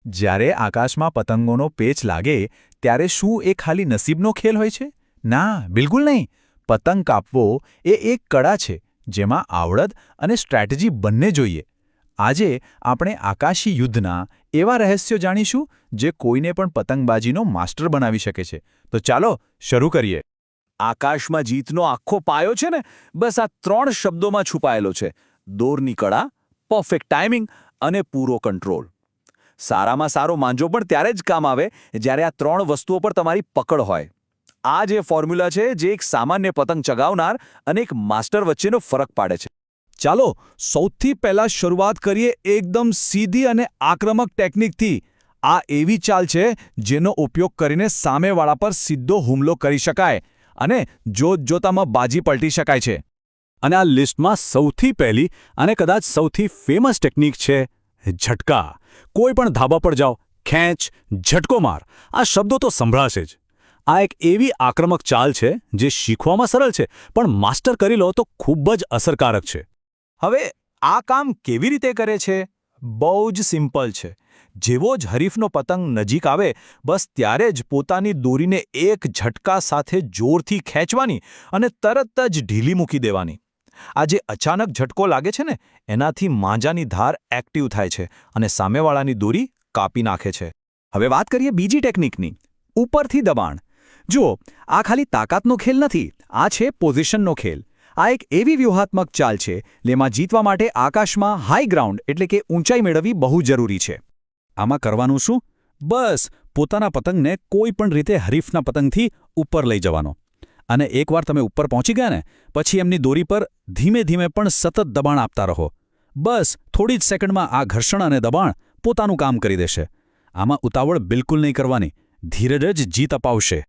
જ્યારે આકાશમાં પતંગોનો પેચ લાગે ત્યારે શું એ ખાલી નસીબનો ખેલ હોય છે? ના, બિલકુલ નહીં. પતંગ કાપવો એ એક કળા છે જેમાં આવડત અને સ્ટ્રેટેજી બંને જોઈએ. આજે આપણે આકાશી યુદ્ધના એવા રહસ્યો જાણીશું જે કોઈને પણ પતંગબાજીનો માસ્ટર બનાવી શકે છે. તો ચાલો શરૂ કરીએ. આકાશમાં જીતનો આખો પાયો છે ને બસ આ 3 શબ્દોમાં છુપાયેલો છે: દોરની કળા, પરફેક્ટ ટાઈમિંગ અને પૂરો કંટ્રોલ. સારામાં સારો માંજો પણ ત્યારે જ કામ આવે જ્યારે આ 3 વસ્તુઓ પર તમારી પકડ હોય. આ જે ફોર્મ્યુલા છે જે એક સામાન્ય પતંગ ચગાવનાર અને એક માસ્ટર વચ્ચેનો ફરક પાડે છે. ચાલો સૌથી પહેલા શરૂઆત કરીએ એકદમ સીધી અને આક્રમક ટેકનિકથી. આ એવી ચાલ છે જેનો ઉપયોગ કરીને સામેવાળા પર સીધો હુમલો કરી શકાય અને જોતજોતામાં બાજી પલટી શકાય છે. અને આ લિસ્ટમાં સૌથી પહેલી અને કદાચ સૌથી ફેમસ ટેકનિક છે ઝટકા. કોઈ પણ ધાબા પર જાઓ, ખેંચ, ઝટકો માર, આ શબ્દો તો સંભળાશે જ. આ એક એવી આક્રમક ચાલ છે જે શીખવામાં સરળ છે પણ માસ્ટર કરી લો તો ખૂબ જ અસરકારક છે. હવે આ કામ કેવી રીતે કરે છે? બહુ જ સિમ્પલ છે. જેવો જ હરીફનો પતંગ નજીક આવે બસ ત્યારે જ પોતાની દોરીને એક ઝટકા સાથે જોરથી ખેંચવાની અને તરત જ ઢીલી મૂકી દેવાની. આ જે અચાનક ઝટકો લાગે છે ને એનાથી માંજાની ધાર એક્ટિવ થાય છે અને સામેવાળાની દોરી કાપી નાખે છે. હવે વાત કરીએ બીજી ટેકનિકની, ઉપરથી દબાણ. જુઓ, આ ખાલી તાકાતનો ખેલ નથી, આ છે પોઝિશનનો ખેલ. આ એક એવી વ્યૂહાત્મક ચાલ છે જેમાં જીતવા માટે આકાશમાં હાઈ ગ્રાઉન્ડ એટલે કે ઊંચાઈ મેળવવી બહુ જરૂરી છે. આમાં કરવાનું શું? બસ પોતાના પતંગને કોઈ પણ રીતે હરીફના પતંગથી ઉપર લઈ જવાનો. અને એકવાર તમે ઉપર પહોંચી ગયા ને પછી એમની દોરી પર ધીમે ધીમે પણ સતત દબાણ આપતા રહો. બસ થોડી જ સેકન્ડમાં આ ઘર્ષણ અને દબાણ પોતાનું કામ કરી દેશે. આમાં ઉતાવળ બિલકુલ નહીં કરવાની, ધીરજ જ જીત અપાવશે.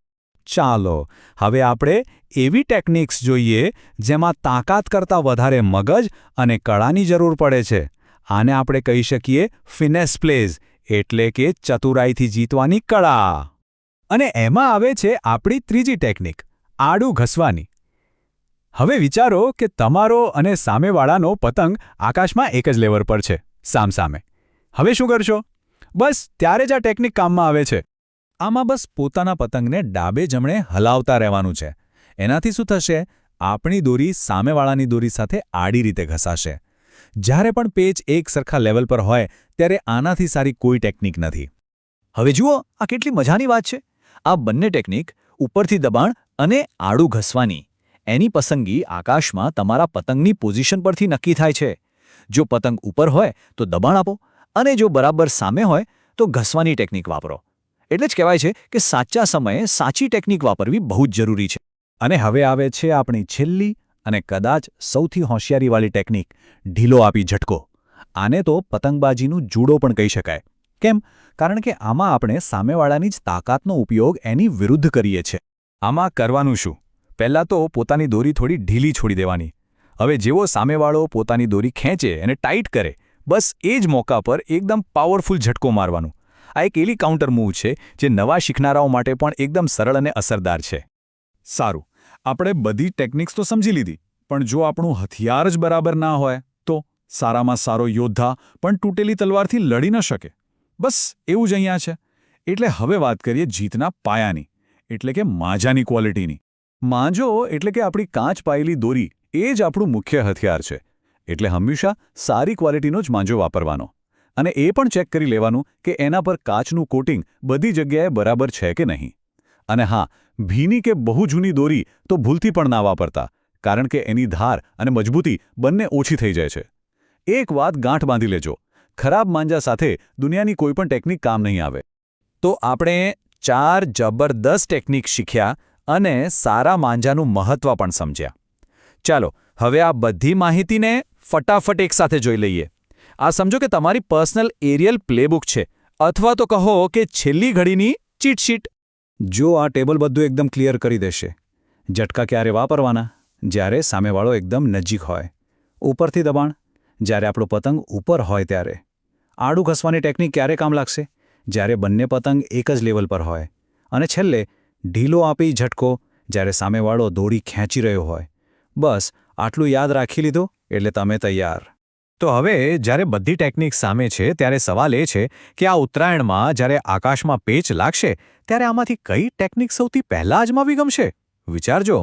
ચાલો હવે આપણે એવી ટેકનિક્સ જોઈએ જેમાં તાકાત કરતાં વધારે મગજ અને કળાની જરૂર પડે છે. આને આપણે કહી શકીએ ફિનેસ પ્લેઝ, એટલે કે ચતુરાઈથી જીતવાની કળા. અને એમાં આવે છે આપણી ત્રીજી ટેકનિક, આડું ઘસવાની. હવે વિચારો કે તમારો અને સામેવાળાનો પતંગ આકાશમાં એક જ લેવલ પર છે, સામસામે. હવે શું કરશો? બસ ત્યારે જ આ ટેકનિક કામમાં આવે છે. આમાં બસ પોતાના પતંગને ડાબે જમણે હલાવતા રહેવાનું છે. એનાથી શું થશે? આપણી દોરી સામેવાળાની દોરી સાથે આડી રીતે ઘસાશે. જ્યારે પણ પેચ એક સરખા લેવલ પર હોય ત્યારે આનાથી સારી કોઈ ટેકનિક નથી. હવે જુઓ, આ કેટલી મજાની વાત છે. આ બંને ટેકનિક, ઉપરથી દબાણ અને આડું ઘસવાની, એની પસંદગી આકાશમાં તમારા પતંગની પોઝિશન પરથી નક્કી થાય છે. જો પતંગ ઉપર હોય તો દબાણ આપો અને જો બરાબર સામે હોય તો ઘસવાની ટેકનિક વાપરો. એટલે જ કહેવાય છે કે સાચા સમયે સાચી ટેકનિક વાપરવી બહુ જ જરૂરી છે. અને હવે આવે છે આપણી છેલ્લી અને કદાચ સૌથી હોશિયારીવાળી ટેકનિક, ઢીલો આપી ઝટકો. આને તો પતંગબાજીનું જુડો પણ કહી શકાય. કેમ? કારણ કે આમાં આપણે સામેવાળાની જ તાકાતનો ઉપયોગ એની વિરુદ્ધ કરીએ છીએ. આમાં કરવાનું શું? પહેલાં તો પોતાની દોરી થોડી ઢીલી છોડી દેવાની. હવે જેવો સામેવાળો પોતાની દોરી ખેંચે અને ટાઈટ કરે, બસ એ જ મોકા પર એકદમ પાવરફુલ ઝટકો મારવાનું. આ એક એવી કાઉન્ટર મૂવ છે જે નવા શીખનારાઓ માટે પણ એકદમ સરળ અને અસરદાર છે. સારું, આપણે બધી ટેકનિક્સ તો સમજી લીધી, પણ જો આપણું હથિયાર જ બરાબર ના હોય તો સારામાં સારો યોદ્ધા પણ તૂટેલી તલવારથી લડી ન શકે. બસ એવું જ અહીંયા છે. એટલે હવે વાત કરીએ જીતના પાયાની, એટલે કે માંજાની ક્વોલિટીની. માંજો એટલે કે આપણી કાચ પાયેલી દોરી, એ જ આપણું મુખ્ય હથિયાર છે. એટલે હંમેશા સારી ક્વોલિટીનો જ માંજો વાપરવાનો. અને એ પણ ચેક કરી લેવાનું કે એના પર કાચનું કોટિંગ બધી જગ્યાએ બરાબર છે કે નહીં. અને હા, ભીની કે બહુ જૂની દોરી તો ભૂલથી પણ ના વાપરતા, કારણ કે એની ધાર અને મજબૂતી બંને ઓછી થઈ જાય છે. એક વાત ગાંઠ બાંધી લેજો, ખરાબ માંજા સાથે દુનિયાની કોઈ પણ ટેકનિક કામ નહીં આવે. તો આપણે 4 જબરદસ્ત ટેકનિક શીખ્યા અને સારા માંજાનું મહત્વ પણ સમજ્યા. ચાલો હવે આ બધી માહિતીને ફટાફટ એકસાથે જોઈ લઈએ. આ સમજો કે તમારી પર્સનલ એરિયલ પ્લેબુક છે, અથવા તો કહો કે છેલ્લી ઘડીની ચીટશીટ. જો આ ટેબલ બધું એકદમ ક્લિયર કરી દેશે. ઝટકા ક્યારે વાપરવાના? જ્યારે સામેવાળો એકદમ નજીક હોય. ઉપરથી દબાણ? જ્યારે આપણો પતંગ ઉપર હોય ત્યારે. આડું ઘસવાની ટેકનિક ક્યારે કામ લાગશે? જ્યારે બંને પતંગ એક જ લેવલ પર હોય. અને છેલ્લે ઢીલો આપી ઝટકો, જ્યારે સામેવાળો દોરી ખેંચી રહ્યો હોય. બસ આટલું યાદ રાખી લીધું એટલે તમે તૈયાર. તો હવે જ્યારે બધી ટેકનિક સામે છે ત્યારે સવાલ એ છે કે આ ઉત્તરાયણમાં જ્યારે આકાશમાં પેચ લાગશે ત્યારે આમાંથી કઈ ટેકનિક સૌથી પહેલા અજમાવી ગમશે? વિચારજો.